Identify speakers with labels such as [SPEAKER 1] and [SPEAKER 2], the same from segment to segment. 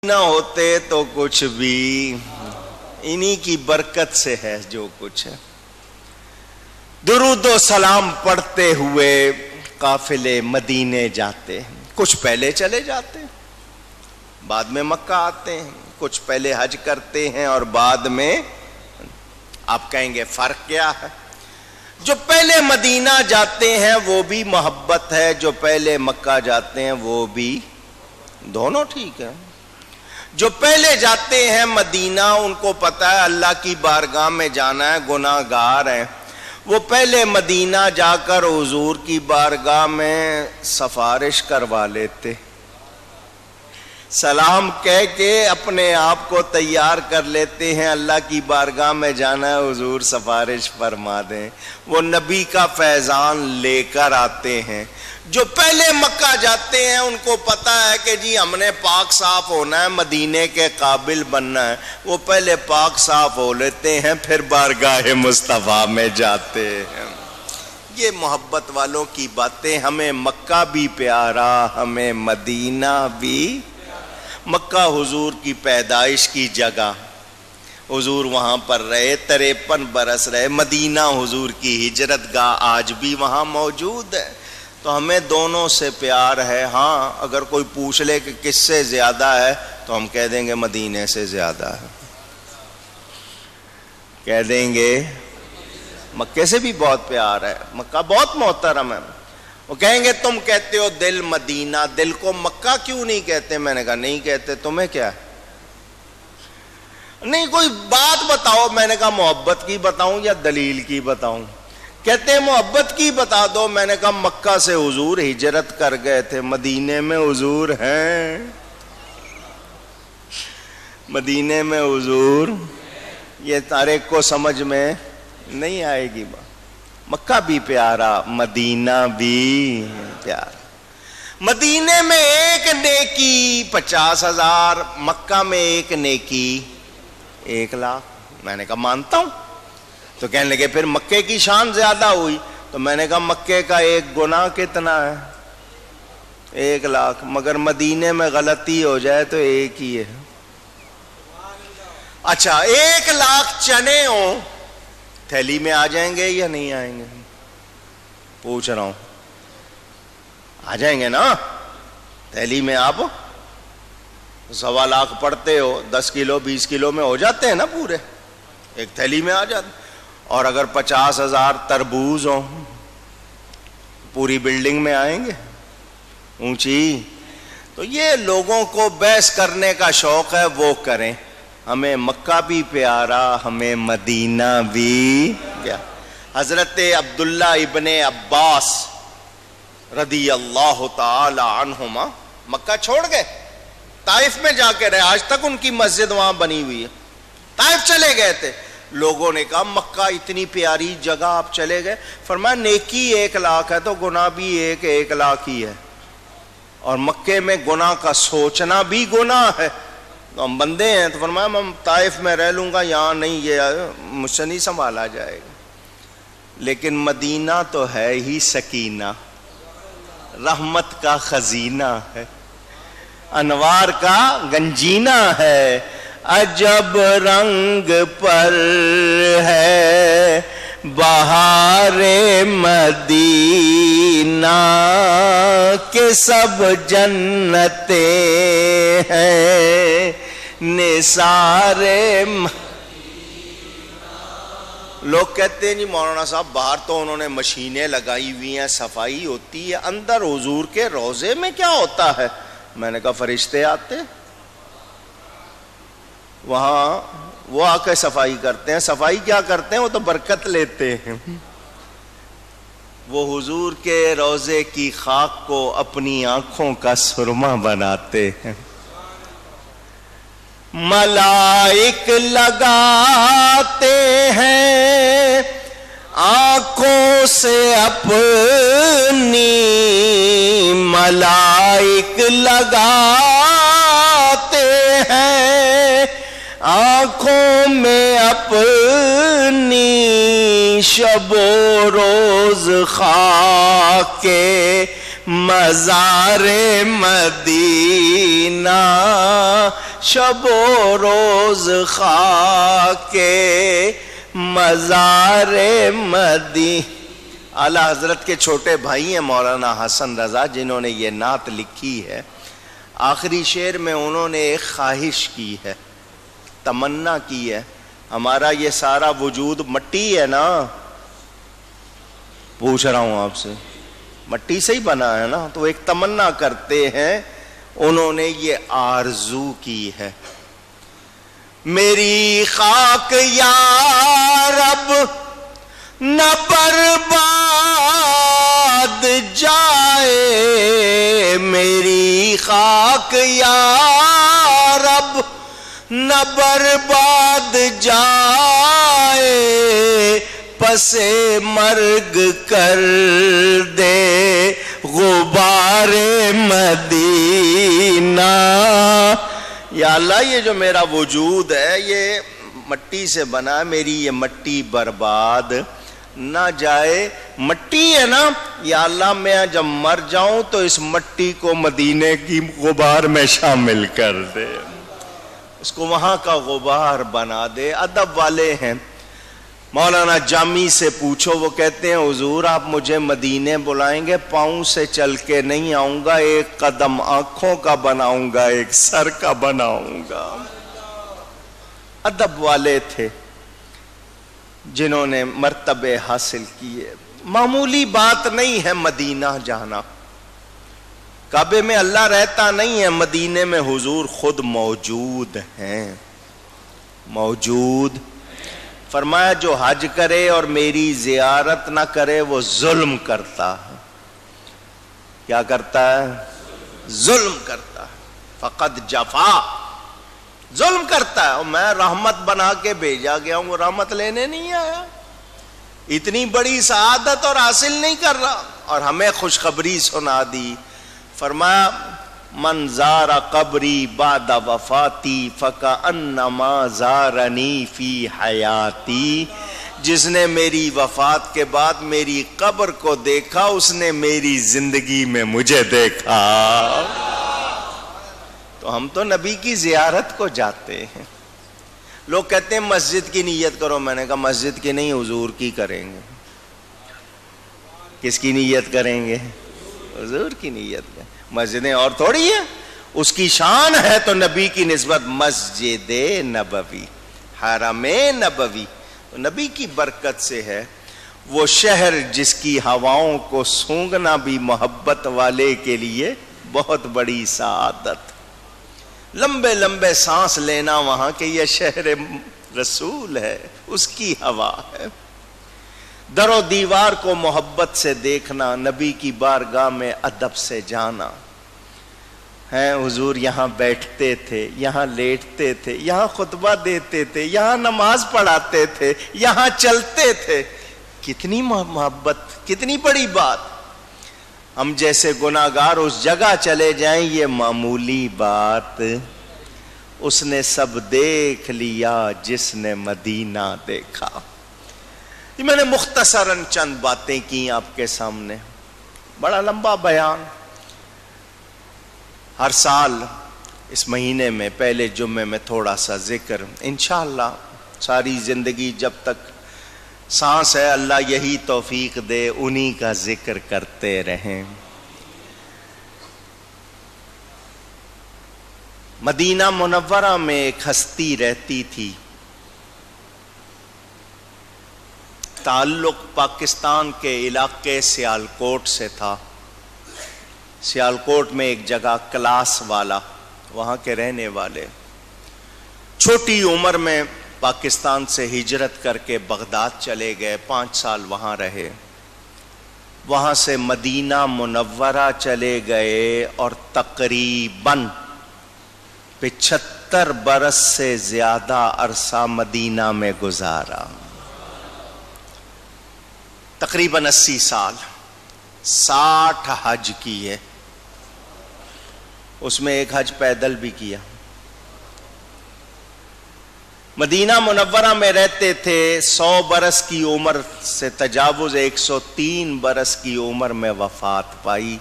[SPEAKER 1] نہ ہوتے تو کچھ بھی انہی کی برکت سے ہے جو کچھ ہے. درود و سلام پڑھتے ہوئے قافلے مدینے جاتے ہیں. کچھ پہلے چلے جاتے ہیں, بعد میں مکہ آتے ہیں. کچھ پہلے حج کرتے ہیں اور بعد میں. آپ کہیں گے فرق کیا ہے؟ جو پہلے مدینہ جاتے ہیں وہ بھی محبت ہے, جو پہلے مکہ جاتے ہیں وہ بھی, دونوں ٹھیک ہے. جو پہلے جاتے ہیں مدینہ ان کو پتا ہے اللہ کی بارگاہ میں جانا ہے, گناہ گار ہیں. وہ پہلے مدینہ جا کر حضور کی بارگاہ میں سفارش کروا لیتے, سلام کہہ کے اپنے آپ کو تیار کر لیتے ہیں, اللہ کی بارگاہ میں جانا ہے حضور سفارش فرما دیں. وہ نبی کا فیضان لے کر آتے ہیں. جو پہلے مکہ جاتے ہیں ان کو پتا ہے کہ جی ہم نے پاک صاف ہونا ہے, مدینے کے قابل بننا ہے. وہ پہلے پاک صاف ہو لیتے ہیں, پھر بارگاہ مصطفیٰ میں جاتے ہیں. یہ محبت والوں کی باتیں. ہمیں مکہ بھی پیارا, ہمیں مدینہ بھی. مکہ حضور کی پیدائش کی جگہ, حضور وہاں پر رہے, 53 برس رہے. مدینہ حضور کی ہجرت گاہ آج بھی وہاں موجود ہے. تو ہمیں دونوں سے پیار ہے. ہاں اگر کوئی پوچھ لے کہ کس سے زیادہ ہے تو ہم کہہ دیں گے مدینے سے زیادہ ہے, کہہ دیں گے مکے سے بھی بہت پیار ہے, مکہ بہت محترم ہے. وہ کہیں گے تم کہتے ہو دل مدینہ, دل کو مکہ کیوں نہیں کہتے؟ میں نے کہا نہیں کہتے, تمہیں کیا ہے؟ نہیں کوئی بات بتاؤ. میں نے کہا محبت کی بتاؤں یا دلیل کی بتاؤں؟ کہتے ہیں محبت کی بتا دو. میں نے کہا مکہ سے حضور ہجرت کر گئے تھے, مدینے میں حضور ہیں, مدینے میں حضور. یہ تاریخ کو سمجھ میں نہیں آئے گی بات. مکہ بھی پیارا, مدینہ بھی پیارا. مدینے میں ایک نیکی 50,000, مکہ میں ایک نیکی 1,00,000. میں نے کہا مانتا ہوں. تو کہنے لگے پھر مکے کی شان زیادہ ہوئی. تو میں نے کہا مکے کا ایک گناہ کتنا ہے؟ 1,00,000. مگر مدینے میں غلطی ہو جائے تو ایک ہی ہے. اچھا 1,00,000 چنے ہوں, تھیلی میں آ جائیں گے یا نہیں آئیں گے؟ پوچھ رہا ہوں. آ جائیں گے نا تھیلی میں. آپ 1,25,000 پڑتے ہو, 10 کلو 20 کلو میں ہو جاتے ہیں نا پورے, ایک تھیلی میں آ جاتے. اور اگر 50,000 تربوز ہوں, پوری بلڈنگ میں آئیں گے اونچی. تو یہ لوگوں کو بحث کرنے کا شوق ہے, وہ کریں. ہمیں مکہ بھی پیارا, ہمیں مدینہ بھی پیارا. حضرت عبداللہ ابن عباس رضی اللہ تعالی عنہما مکہ چھوڑ گئے, طائف میں جا کے رہے. آج تک ان کی مسجد وہاں بنی ہوئی ہے. طائف چلے گئے تھے. لوگوں نے کہا مکہ اتنی پیاری جگہ آپ چلے گئے. فرمایا نیکی 1,00,000 ہے تو گناہ بھی 1,00,000 ہی ہے, اور مکے میں گناہ کا سوچنا بھی گناہ ہے. تو ہم بندے ہیں. تو فرمایا میں طائف میں رہ لوں گا, یہاں نہیں, یہ مجھ سے نہیں سنبھالا جائے گا. لیکن مدینہ تو ہے ہی سکینہ, رحمت کا خزینہ ہے, انوار کا گنجینہ ہے. عجب رنگ پر ہے بہار مدینہ کے سب جنتیں ہیں نثار. لوگ کہتے ہیں جی مولانا صاحب باہر تو انہوں نے مشینیں لگائی ہوئی ہیں, صفائی ہوتی ہے, اندر حضور کے روضے میں کیا ہوتا ہے؟ میں نے کہا فرشتے آتے وہاں, وہ آ کے صفائی کرتے ہیں. صفائی کیا کرتے ہیں؟ وہ تو برکت لیتے ہیں. وہ حضور کے روضے کی خاک کو اپنی آنکھوں کا سرما بناتے ہیں. ملائک لگاتے ہیں آنکھوں سے اپنی, ملائک لگاتے ہیں آنکھوں میں اپنی, شب و روز خاک مزار مدینہ شب و روز خاک مزار مدی. اعلیٰ حضرت کے چھوٹے بھائی ہیں مولانا حسن رضا، جنہوں نے یہ نعت لکھی ہے. آخری شعر میں انہوں نے ایک خواہش کی ہے، تمنا کی ہے. ہمارا یہ سارا وجود مٹی ہے نا، پوچھ رہا ہوں آپ سے، مٹی سے ہی بنا ہے نا، تو ایک تمنا کرتے ہیں. انہوں نے یہ آرزو کی ہے، میری خاک یا رب نہ برباد جائے، میری خاک یا رب نہ برباد جائے، پس مرگ کر دے غبار مدینہ. یا اللہ یہ جو میرا وجود ہے یہ مٹی سے بنا ہے، میری یہ مٹی برباد نہ جائے. مٹی ہے نا، یا اللہ میں جب مر جاؤں تو اس مٹی کو مدینے کی غبار میں شامل کر دے، اس کو وہاں کا غبار بنا دے. ادب والے ہیں، مولانا جامی سے پوچھو، وہ کہتے ہیں حضور آپ مجھے مدینے بلائیں گے، پاؤں سے چل کے نہیں آؤں گا، ایک قدم آنکھوں کا بناؤں گا، ایک سر کا بناؤں گا. ادب والے تھے جنہوں نے مرتبے حاصل کیے. معمولی بات نہیں ہے مدینہ جانا. کعبے میں اللہ رہتا نہیں ہے، مدینے میں حضور خود موجود ہیں. موجود فرمایا جو حج کرے اور میری زیارت نہ کرے وہ ظلم کرتا ہے. کیا کرتا ہے؟ ظلم کرتا ہے. فقط جفا، ظلم کرتا ہے. اور میں رحمت بنا کے بھیجا گیا ہوں، وہ رحمت لینے نہیں آیا. اتنی بڑی سعادت اور حاصل نہیں کر رہا، اور ہمیں خوشخبری سنا دی. فرمایا من زار قبری بعد وفاتی فکأنما زارنی فی حیاتی. جس نے میری وفات کے بعد میری قبر کو دیکھا اس نے میری زندگی میں مجھے دیکھا. تو ہم تو نبی کی زیارت کو جاتے ہیں. لوگ کہتے ہیں مسجد کی نیت کرو، میں نے کہا مسجد کی نہیں، حضور کی کریں گے. کس کی نیت کریں گے؟ حضور کی نیت کریں. مسجدیں اور تھوڑی ہیں، اس کی شان ہے تو نبی کی نسبت مسجد نبوی، حرم نبوی نبی کی برکت سے ہے. وہ شہر جس کی ہواؤں کو سونگنا بھی محبت والے کے لیے بہت بڑی سعادت. لمبے لمبے سانس لینا وہاں کہ یہ شہر رسول ہے، اس کی ہوا ہے. در و دیوار کو محبت سے دیکھنا، نبی کی بارگاہ میں ادب سے جانا ہے. حضور یہاں بیٹھتے تھے، یہاں لیٹتے تھے، یہاں خطبہ دیتے تھے، یہاں نماز پڑھاتے تھے، یہاں چلتے تھے. کتنی محبت، کتنی بڑی بات. ہم جیسے گناہگار اس جگہ چلے جائیں یہ معمولی بات. اس نے سب دیکھ لیا جس نے مدینہ دیکھا. یہ میں نے مختصراً چند باتیں کی آپ کے سامنے، بڑا لمبا بیان. ہر سال اس مہینے میں پہلے جمعے میں تھوڑا سا ذکر، انشاءاللہ ساری زندگی جب تک سانس ہے اللہ یہی توفیق دے انہی کا ذکر کرتے رہیں. مدینہ منورہ میں ایک ہستی رہتی تھی، تعلق پاکستان کے علاقے سیالکوٹ سے تھا. سیالکوٹ میں ایک جگہ کلاس والا، وہاں کے رہنے والے، چھوٹی عمر میں پاکستان سے ہجرت کر کے بغداد چلے گئے، 5 سال وہاں رہے. وہاں سے مدینہ منورہ چلے گئے اور تقریباً 75 برس سے زیادہ عرصہ مدینہ میں گزارا. تقریباً 80 سال، 60 حج کیے، اس میں ایک حج پیدل بھی کیا. مدینہ منورہ میں رہتے تھے. 100 برس کی عمر سے تجاوز 103 برس کی عمر میں وفات پائی.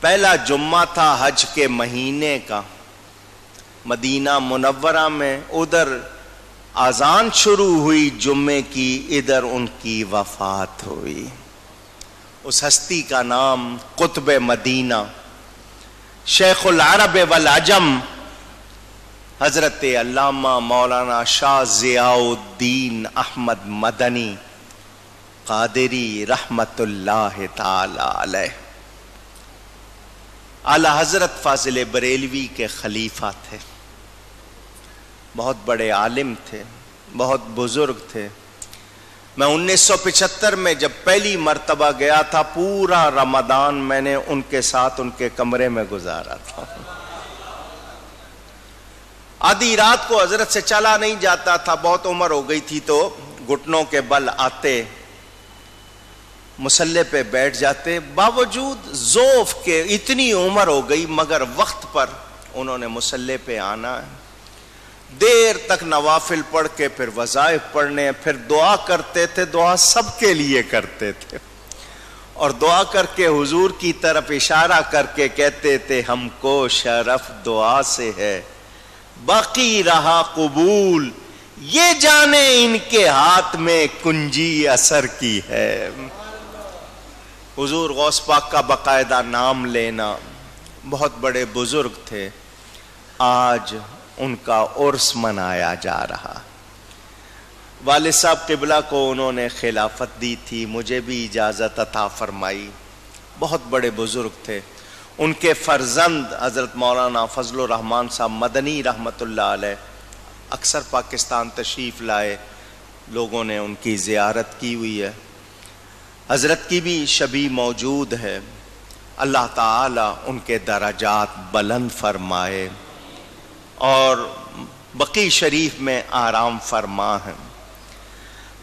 [SPEAKER 1] پہلا جمعہ تھا حج کے مہینے کا. مدینہ منورہ میں، ادھر اذان شروع ہوئی جمعے کی، ادھر ان کی وفات ہوئی۔ اس ہستی کا نام قطب مدینہ، شیخ العرب والعجم، حضرت علامہ مولانا شاہ ضیاء الدین احمد مدنی قادری رحمت اللہ تعالی علیہ، اعلی حضرت فاضل بریلوی کے خلیفہ تھے، بہت بڑے عالم تھے، بہت بزرگ تھے۔ میں 1975 میں جب پہلی مرتبہ گیا تھا، پورا رمضان میں نے ان کے ساتھ ان کے کمرے میں گزارا تھا۔ آدھی رات کو حضرت سے چلا نہیں جاتا تھا، بہت عمر ہو گئی تھی، تو گھٹنوں کے بل آتے، مصلے پہ بیٹھ جاتے، باوجود ضعف کے، اتنی عمر ہو گئی مگر وقت پر انہوں نے مصلے پہ آنا ہے، دیر تک نوافل پڑھ کے پھر وظائف پڑھنے، پھر دعا کرتے تھے، دعا سب کے لیے کرتے تھے، اور دعا کر کے حضور کی طرف اشارہ کر کے کہتے تھے ہم کو شرف دعا سے ہے، باقی رہا قبول، یہ جانے ان کے ہاتھ میں کنجی اثر کی ہے۔ حضور غوث پاک کا باقاعدہ نام لینا، بہت بڑے بزرگ تھے، آج ان کا عرس منایا جا رہا۔ والد صاحب قبلہ کو انہوں نے خلافت دی تھی، مجھے بھی اجازت عطا فرمائی، بہت بڑے بزرگ تھے۔ ان کے فرزند حضرت مولانا فضل الرحمان صاحب مدنی رحمت اللہ علیہ اکثر پاکستان تشریف لائے، لوگوں نے ان کی زیارت کی ہوئی ہے، حضرت کی بھی شبیہ موجود ہے، اللہ تعالی ان کے درجات بلند فرمائے اور بقی شریف میں آرام فرما ہے۔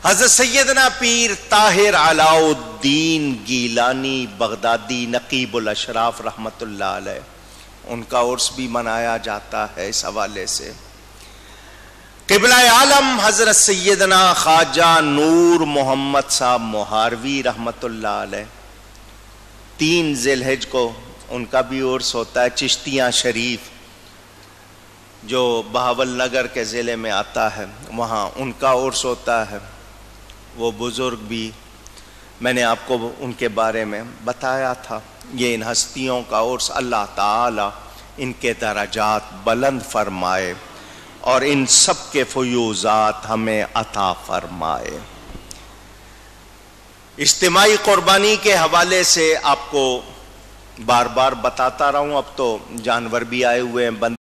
[SPEAKER 1] حضرت سیدنا پیر طاہر علاء الدین گیلانی بغدادی نقیب الاشراف رحمت اللہ علیہ، ان کا عرس بھی منایا جاتا ہے اس حوالے سے۔ قبلہ عالم حضرت سیدنا خواجہ نور محمد صاحب مہاروی رحمت اللہ علیہ، 3 ذی الحجہ کو ان کا بھی عرس ہوتا ہے۔ چشتیاں شریف جو بہاول نگر کے ضلع میں آتا ہے، وہاں ان کا عرس ہوتا ہے۔ وہ بزرگ بھی میں نے آپ کو ان کے بارے میں بتایا تھا۔ یہ ان ہستیوں کا عرس، اللہ تعالی ان کے درجات بلند فرمائے اور ان سب کے فیوزات ہمیں عطا فرمائے۔ اجتماعی قربانی کے حوالے سے آپ کو بار بار بتاتا رہا ہوں، اب تو جانور بھی آئے ہوئے ہیں،